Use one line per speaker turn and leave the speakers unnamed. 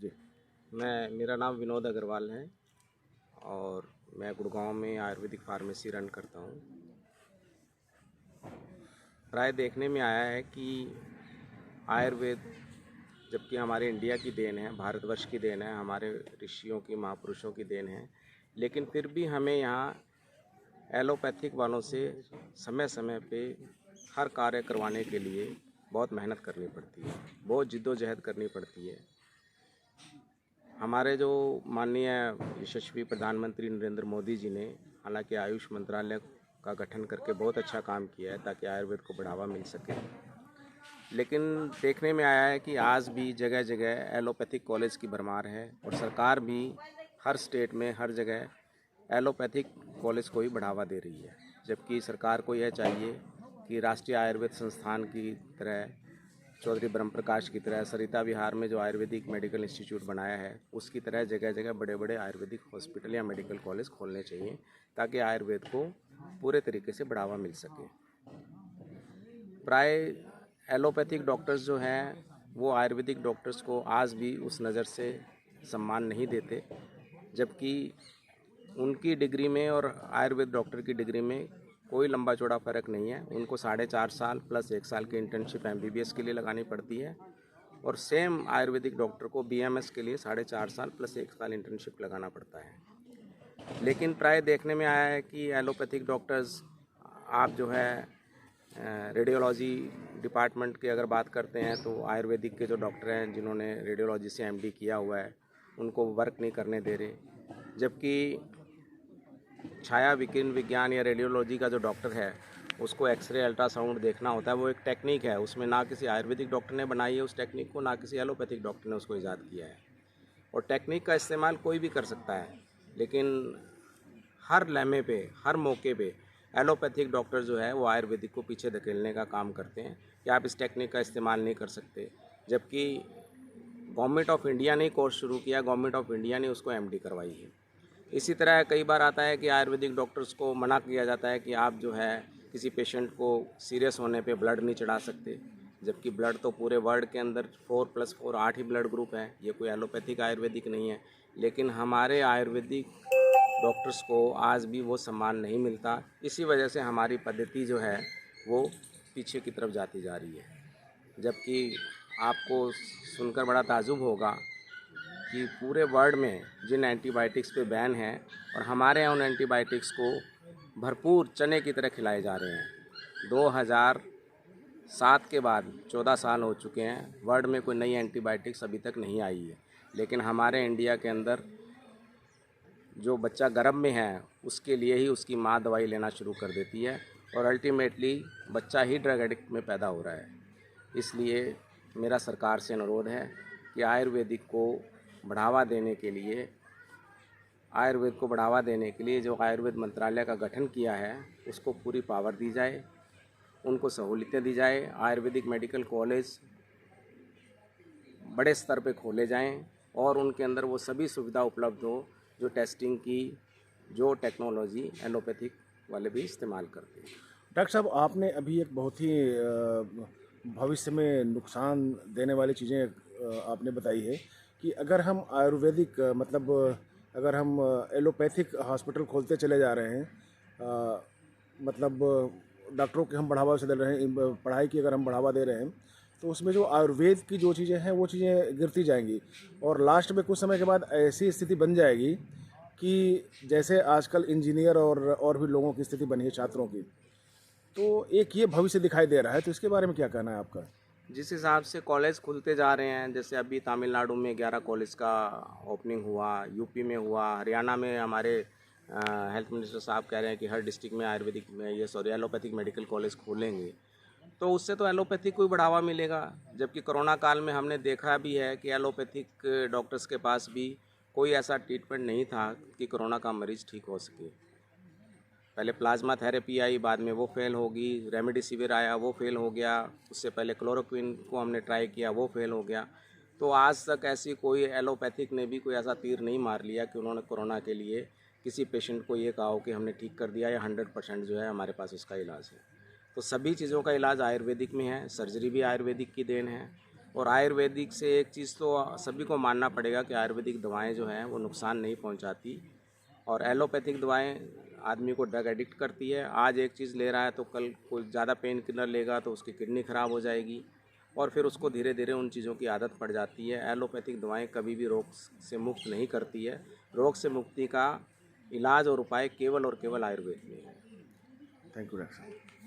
जी।
मेरा नाम विनोद अग्रवाल है और मैं गुड़गांव में आयुर्वेदिक फार्मेसी रन करता हूँ। प्राय देखने में आया है कि आयुर्वेद जबकि हमारे इंडिया की देन है, भारतवर्ष की देन है, हमारे ऋषियों की, महापुरुषों की देन है, लेकिन फिर भी हमें यहाँ एलोपैथिक वालों से समय समय पे हर कार्य करवाने के लिए बहुत मेहनत करनी पड़ती है, बहुत जिद्दोजहद करनी पड़ती है। हमारे जो माननीय यशस्वी प्रधानमंत्री नरेंद्र मोदी जी ने हालांकि आयुष मंत्रालय का गठन करके बहुत अच्छा काम किया है ताकि आयुर्वेद को बढ़ावा मिल सके, लेकिन देखने में आया है कि आज भी जगह जगह एलोपैथिक कॉलेज की भरमार है और सरकार भी हर स्टेट में हर जगह एलोपैथिक कॉलेज को ही बढ़ावा दे रही है, जबकि सरकार को यह चाहिए कि राष्ट्रीय आयुर्वेद संस्थान की तरह, चौधरी ब्रह्म प्रकाश की तरह, सरिता विहार में जो आयुर्वेदिक मेडिकल इंस्टीट्यूट बनाया है उसकी तरह जगह जगह बड़े बड़े आयुर्वेदिक हॉस्पिटल या मेडिकल कॉलेज खोलने चाहिए ताकि आयुर्वेद को पूरे तरीके से बढ़ावा मिल सके। प्राय एलोपैथिक डॉक्टर्स जो हैं वो आयुर्वेदिक डॉक्टर्स को आज भी उस नज़र से सम्मान नहीं देते, जबकि उनकी डिग्री में और आयुर्वेद डॉक्टर की डिग्री में कोई लंबा चौड़ा फ़र्क नहीं है। उनको 4.5 साल प्लस 1 साल की इंटर्नशिप एमबीबीएस के लिए लगानी पड़ती है और सेम आयुर्वेदिक डॉक्टर को बीएमएस के लिए 4.5 साल प्लस 1 साल इंटर्नशिप लगाना पड़ता है। लेकिन प्राय देखने में आया है कि एलोपैथिक डॉक्टर्स, आप जो है रेडियोलॉजी डिपार्टमेंट की अगर बात करते हैं तो आयुर्वेदिक के जो डॉक्टर हैं जिन्होंने रेडियोलॉजी से एमडी किया हुआ है उनको वर्क नहीं करने दे रहे, जबकि छाया विकिरण विज्ञान या रेडियोलॉजी का जो डॉक्टर है उसको एक्सरे अल्ट्रासाउंड देखना होता है। वो एक टेक्निक है, उसमें ना किसी आयुर्वेदिक डॉक्टर ने बनाई है उस टेक्निक को, ना किसी एलोपैथिक डॉक्टर ने उसको ईजाद किया है। और टेक्निक का इस्तेमाल कोई भी कर सकता है, लेकिन हर लम्हे पे, हर मौके पे एलोपैथिक डॉक्टर जो है वो आयुर्वेदिक को पीछे धकेलने का काम करते हैं कि आप इस टेक्निक का इस्तेमाल नहीं कर सकते, जबकि गवर्नमेंट ऑफ इंडिया ने कोर्स शुरू किया, गवर्नमेंट ऑफ इंडिया ने उसको एमडी करवाई है। इसी तरह कई बार आता है कि आयुर्वेदिक डॉक्टर्स को मना किया जाता है कि आप जो है किसी पेशेंट को सीरियस होने पे ब्लड नहीं चढ़ा सकते, जबकि ब्लड तो पूरे वर्ल्ड के अंदर 4+4 8 ही ब्लड ग्रुप हैं, ये कोई एलोपैथिक आयुर्वेदिक नहीं है। लेकिन हमारे आयुर्वेदिक डॉक्टर्स को आज भी वो सम्मान नहीं मिलता। इसी वजह से हमारी पद्धति जो है वो पीछे की तरफ जाती जा रही है, जबकि आपको सुनकर बड़ा ताज्जुब होगा कि पूरे वर्ल्ड में जिन एंटीबायोटिक्स पे बैन है और हमारे यहाँ उन एंटीबायोटिक्स को भरपूर चने की तरह खिलाए जा रहे हैं। 2007 के बाद 14 साल हो चुके हैं, वर्ल्ड में कोई नई एंटीबायोटिक्स अभी तक नहीं आई है, लेकिन हमारे इंडिया के अंदर जो बच्चा गर्भ में है उसके लिए ही उसकी माँ दवाई लेना शुरू कर देती है और अल्टीमेटली बच्चा ही ड्रग एडिक्ट में पैदा हो रहा है। इसलिए मेरा सरकार से अनुरोध है कि आयुर्वेदिक को बढ़ावा देने के लिए, आयुर्वेद को बढ़ावा देने के लिए जो आयुर्वेद मंत्रालय का गठन किया है उसको पूरी पावर दी जाए, उनको सहूलियतें दी जाए, आयुर्वेदिक मेडिकल कॉलेज बड़े स्तर पे खोले जाएं और उनके अंदर वो सभी सुविधा उपलब्ध हो जो टेस्टिंग की, जो टेक्नोलॉजी एलोपैथिक वाले भी इस्तेमाल करते हैं।
डॉक्टर साहब, आपने अभी एक बहुत ही भविष्य में नुकसान देने वाली चीज़ें आपने बताई है कि अगर हम आयुर्वेदिक मतलब अगर हम एलोपैथिक हॉस्पिटल खोलते चले जा रहे हैं, मतलब डॉक्टरों के हम बढ़ावा से दे रहे हैं, पढ़ाई की अगर हम बढ़ावा दे रहे हैं, तो उसमें जो आयुर्वेद की जो चीज़ें हैं वो चीज़ें गिरती जाएंगी और लास्ट में कुछ समय के बाद ऐसी स्थिति बन जाएगी कि जैसे आजकल इंजीनियर और भी लोगों की स्थिति बनी है, छात्रों की। तो एक ये भविष्य दिखाई दे रहा है, तो इसके बारे में क्या कहना है आपका?
जिस हिसाब से कॉलेज खुलते जा रहे हैं, जैसे अभी तमिलनाडु में 11 कॉलेज का ओपनिंग हुआ, यूपी में हुआ, हरियाणा में हमारे हेल्थ मिनिस्टर साहब कह रहे हैं कि हर डिस्ट्रिक्ट में आयुर्वेदिक में एलोपैथिक मेडिकल कॉलेज खोलेंगे, तो उससे तो एलोपैथिक को ही बढ़ावा मिलेगा। जबकि कोरोना काल में हमने देखा भी है कि एलोपैथिक डॉक्टर्स के पास भी कोई ऐसा ट्रीटमेंट नहीं था कि कोरोना का मरीज़ ठीक हो सके। पहले प्लाज्मा थेरेपी आई, बाद में वो फेल होगी, रेमडेसिविर आया, वो फेल हो गया, उससे पहले क्लोरोक्विन को हमने ट्राई किया, वो फेल हो गया। तो आज तक ऐसी कोई एलोपैथिक ने भी कोई ऐसा तीर नहीं मार लिया कि उन्होंने कोरोना के लिए किसी पेशेंट को ये कहा हो कि हमने ठीक कर दिया या 100% जो है हमारे पास उसका इलाज है। तो सभी चीज़ों का इलाज आयुर्वेदिक में है, सर्जरी भी आयुर्वेदिक की देन है। और आयुर्वेदिक से एक चीज़ तो सभी को मानना पड़ेगा कि आयुर्वेदिक दवाएं जो हैं वो नुकसान नहीं पहुंचाती, और एलोपैथिक दवाएं आदमी को ड्रग एडिक्ट करती है। आज एक चीज़ ले रहा है तो कल कोई ज़्यादा पेन किलर लेगा तो उसकी किडनी ख़राब हो जाएगी, और फिर उसको धीरे धीरे उन चीज़ों की आदत पड़ जाती है। एलोपैथिक दवाएं कभी भी रोग से मुक्त नहीं करती है। रोग से मुक्ति का इलाज और उपाय केवल और केवल आयुर्वेद में है।
थैंक यू डॉक्टर साहब।